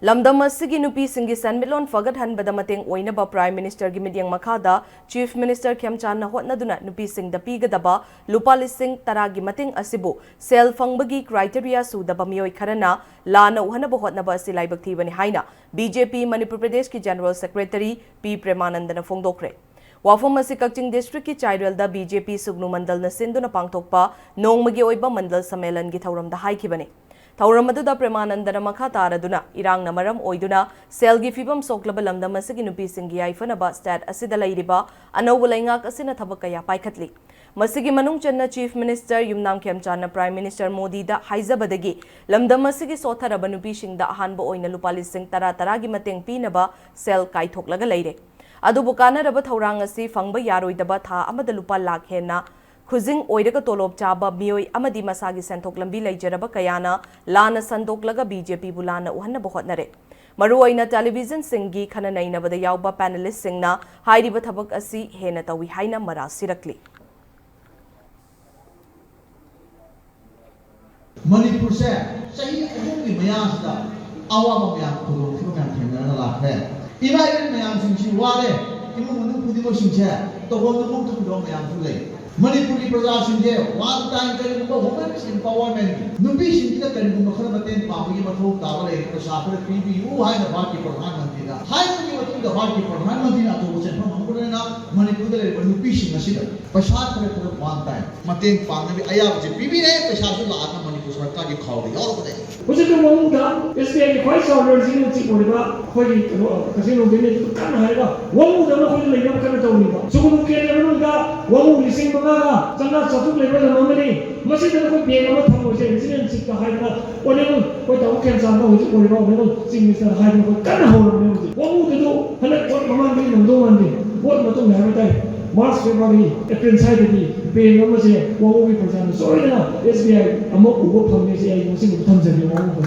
Lamdam asigi nupi singi sanmilon fagat hanbada mateng oinaba Prime Minister gi midyang makhada Chief Minister Khemchan na hotnaduna nupi sing da pigadaba lupa lising taragi mateng asibu sel fangbagi criteria sudaba mioi kharana lana uhanaba hotnaba asi laibak thibani haina BJP Manipur Pradesh ki General Secretary P Premanandana fongdokre Wafam asi Kakching District ki Chairwelda BJP Sugnu Mandal na sinduna pangthokpa nongmagi oiba mandal samelan gi thauramda haikibani Tauramadu Premanandana Makha Taraduna, Irang Namaram Oiduna, Selgi Fibam Soklaba Lamdam Asigi Nupi Singi Ifanaba Stat Asida Lairiba, Anovalangak Asina Tabakaya Paikatli. Masigi Manung Channa Chief Minister Yumnam Khemchan Prime Minister Modi da Haizabadagi, Lamdam Asigi Sothara Banupi Shingda Hanbo Oina Lupali Sing Tara Taragi Mateng Pinaba, Sel Kaitok Laga Laire. Adubukana Rabat Haurangasi Fangba Yaroidaba Tha Amada Lupa Lakhena. Khuzing oiraga tolop chaba mioi amadi masagi senthok lambi leijaraba kayana lana sandoklaga BJP bulana uhanna bohotnare maruoina television singi khana nainabada yauba panelist singna hairiba thabak asi hena tawi haina mara sirakli Manipur se sahi ahumgi mayasda awaba mayam khudong khudong thengna lakhe ina mayam singchi ware imu manu khudimo singche tobon mum thudong mayam thulei Manipuri Praja Singhe, one time Karibumba women's empowerment. Nubi Singha Karibumba Kharamaten, Pami Mato, Tavale, Prasafra, PB, who had the party for Hanmantina. High to the party for Hanmantina to send from Mangurena, Manipur, Nubi Singha, Pashat for one time. Matin Pami, Ayab, PB, Pashatula, Manipur, Kadi Kauri, all of them. Was it the one that is the quite our resiliency for the casino village to Canada? One would have only come to Tony. So we can never one will sing Baga, Sana Satu level anomaly. Must it be able to resiliency to Hydra, whatever, what our can sound is for about sing Mr. Hydra, but can't hold music. What would you do? 100 Mamma and no one day. What not to have a time? March, February, April, Saturday, paying almost 1 week per time. Sorry now, SBI, I'm not going to come here, I'm going to come to you.